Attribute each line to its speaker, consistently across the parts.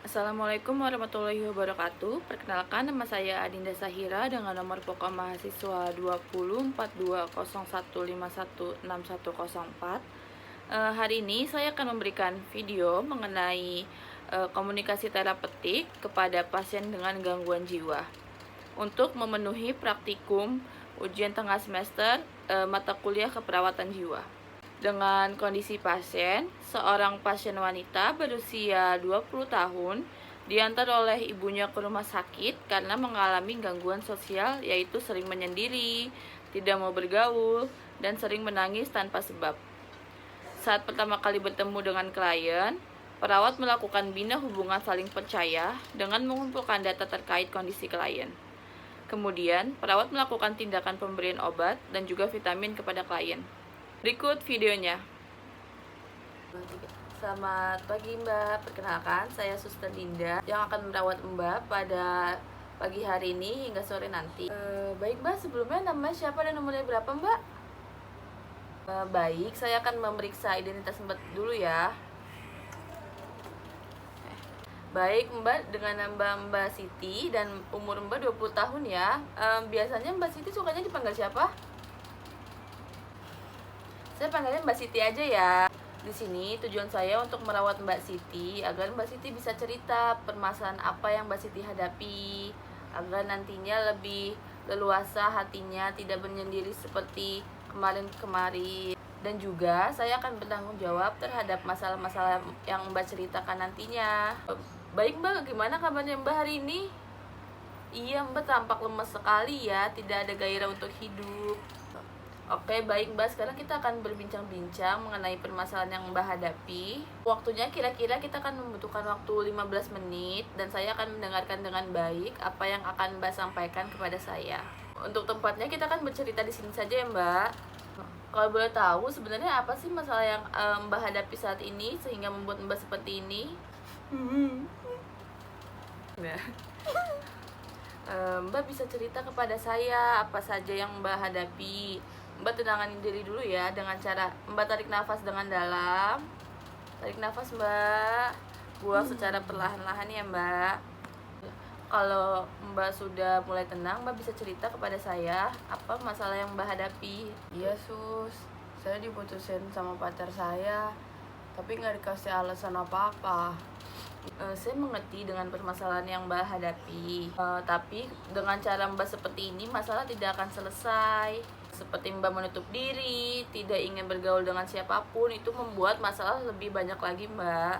Speaker 1: Assalamualaikum warahmatullahi wabarakatuh. Perkenalkan, nama saya Adinda Sahira dengan nomor pokok mahasiswa 204201516104. Hari ini saya akan memberikan video mengenai komunikasi terapeutik kepada pasien dengan gangguan jiwa untuk memenuhi praktikum ujian tengah semester mata kuliah keperawatan jiwa. Dengan kondisi pasien, seorang pasien wanita berusia 20 tahun diantar oleh ibunya ke rumah sakit karena mengalami gangguan sosial, yaitu sering menyendiri, tidak mau bergaul, dan sering menangis tanpa sebab. Saat pertama kali bertemu dengan klien, perawat melakukan bina hubungan saling percaya dengan mengumpulkan data terkait kondisi klien. Kemudian, perawat melakukan tindakan pemberian obat dan juga vitamin kepada klien. Berikut videonya. Selamat pagi Mbak, perkenalkan saya Suster Dinda yang akan merawat Mbak pada pagi hari ini hingga sore nanti. Baik Mbak, sebelumnya namanya siapa dan umurnya berapa Mbak? Baik, saya akan memeriksa identitas Mbak dulu ya. Baik Mbak, dengan Mbak Siti dan umur Mbak 20 tahun ya. Biasanya Mbak Siti sukanya dipanggil siapa? Saya panggilnya Mbak Siti aja ya. Di sini tujuan saya untuk merawat Mbak Siti agar Mbak Siti bisa cerita permasalahan apa yang Mbak Siti hadapi, agar nantinya lebih leluasa hatinya, tidak menyendiri seperti kemarin-kemarin. Dan juga saya akan bertanggung jawab terhadap masalah-masalah yang Mbak ceritakan nantinya. Baik Mbak, gimana kabarnya Mbak hari ini? Iya Mbak, tampak lemas sekali ya, tidak ada gairah untuk hidup. Oke, baik Mbak, sekarang kita akan berbincang-bincang mengenai permasalahan yang Mbak hadapi. Waktunya kira-kira kita akan membutuhkan waktu 15 menit dan saya akan mendengarkan dengan baik apa yang akan Mbak sampaikan kepada saya. Untuk tempatnya kita akan bercerita di sini saja ya Mbak. Kalau boleh tahu sebenarnya apa sih masalah yang Mbak hadapi saat ini sehingga membuat Mbak seperti ini? Nah. Mbak bisa cerita kepada saya apa saja yang Mbak hadapi. Mbak tenangin diri dulu ya dengan cara Mbak tarik nafas dengan dalam. Tarik nafas Mbak, buang secara perlahan-lahan ya Mbak. Kalau Mbak sudah mulai tenang, Mbak bisa cerita kepada saya apa masalah yang Mbak hadapi.
Speaker 2: Iya sus, saya diputusin sama pacar saya, tapi nggak dikasih alasan apa-apa.
Speaker 1: Saya mengerti dengan permasalahan yang Mbak hadapi, tapi dengan cara Mbak seperti ini masalah tidak akan selesai. Seperti Mbak menutup diri, tidak ingin bergaul dengan siapapun, itu membuat masalah lebih banyak lagi Mbak.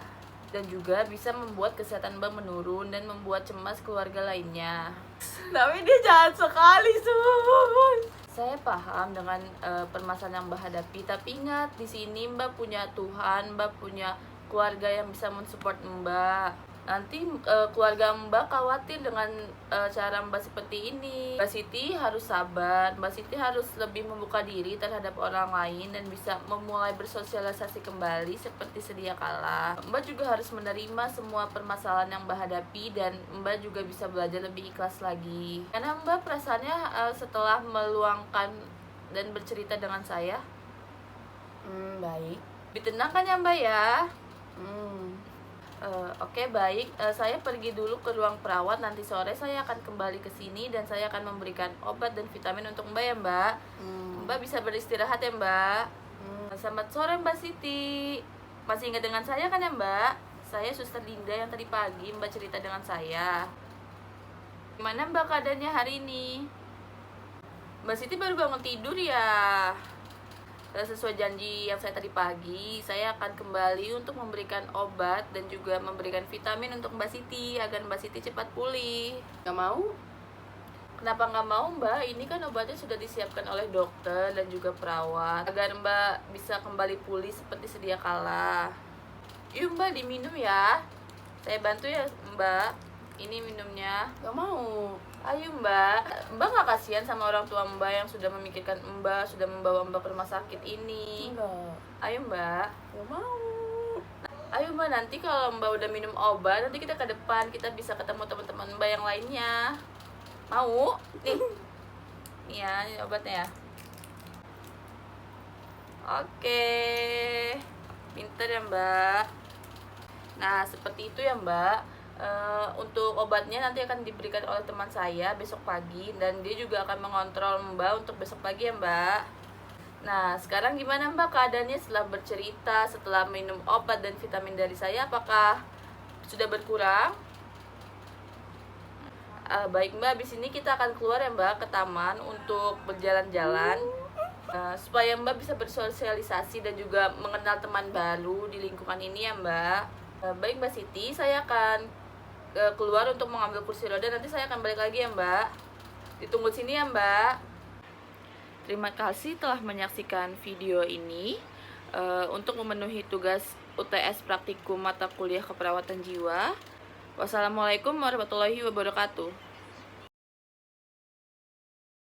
Speaker 1: Dan juga bisa membuat kesehatan Mbak menurun dan membuat cemas keluarga lainnya.
Speaker 2: Tapi dia jahat sekali sus.
Speaker 1: Saya paham dengan permasalahan yang Mbak hadapi, tapi ingat di sini Mbak punya Tuhan, Mbak punya keluarga yang bisa mensupport Mbak. Nanti keluarga Mbak khawatir dengan cara Mbak seperti ini. Mbak Siti harus sabar, Mbak Siti harus lebih membuka diri terhadap orang lain dan bisa memulai bersosialisasi kembali seperti sedia kala. Mbak juga harus menerima semua permasalahan yang Mbak hadapi dan Mbak juga bisa belajar lebih ikhlas lagi. Karena Mbak perasaannya setelah meluangkan dan bercerita dengan saya,
Speaker 2: Baik.
Speaker 1: ditenangkan ya Mbak ya. Oke, baik. Saya pergi dulu ke ruang perawat. Nanti sore saya akan kembali ke sini dan saya akan memberikan obat dan vitamin untuk Mbak ya Mbak. Mbak bisa beristirahat ya Mbak. Selamat sore Mbak Siti. Masih ingat dengan saya kan ya Mbak? Saya Suster Dinda yang tadi pagi Mbak cerita dengan saya. Gimana Mbak keadaannya hari ini? Mbak Siti baru bangun tidur ya. Sesuai janji yang saya tadi pagi, saya akan kembali untuk memberikan obat dan juga memberikan vitamin untuk Mbak Siti agar Mbak Siti cepat pulih.
Speaker 2: Gak mau?
Speaker 1: Kenapa nggak mau Mbak? Ini kan obatnya sudah disiapkan oleh dokter dan juga perawat agar Mbak bisa kembali pulih seperti sedia kala. Yuk Mbak, diminum ya. Saya bantu ya Mbak. Ini minumnya.
Speaker 2: Gak mau.
Speaker 1: Ayo Mbak, Mbak nggak kasihan sama orang tua Mbak yang sudah memikirkan Mbak, sudah membawa Mbak ke rumah sakit ini?
Speaker 2: Enggak.
Speaker 1: Ayo Mbak.
Speaker 2: Gak mau.
Speaker 1: Ayo Mbak, nanti kalau Mbak udah minum obat, nanti kita ke depan, kita bisa ketemu teman-teman Mbak yang lainnya. Mau? Nih. Nih ya, ini obatnya ya. Oke. Pinter ya Mbak. Nah, seperti itu ya Mbak. Untuk obatnya nanti akan diberikan oleh teman saya besok pagi, dan dia juga akan mengontrol Mbak untuk besok pagi ya Mbak. Nah, sekarang gimana Mbak keadaannya setelah bercerita, setelah minum obat dan vitamin dari saya, apakah sudah berkurang? Baik Mbak, habis ini kita akan keluar ya Mbak ke taman untuk berjalan-jalan, supaya Mbak bisa bersosialisasi dan juga mengenal teman baru di lingkungan ini ya Mbak. Baik Mbak Siti, saya akan keluar untuk mengambil kursi roda, nanti saya akan balik lagi ya Mbak. Ditunggu sini ya Mbak. Terima kasih telah menyaksikan video ini. Untuk memenuhi tugas UTS praktikum mata kuliah keperawatan jiwa. Wassalamualaikum warahmatullahi wabarakatuh.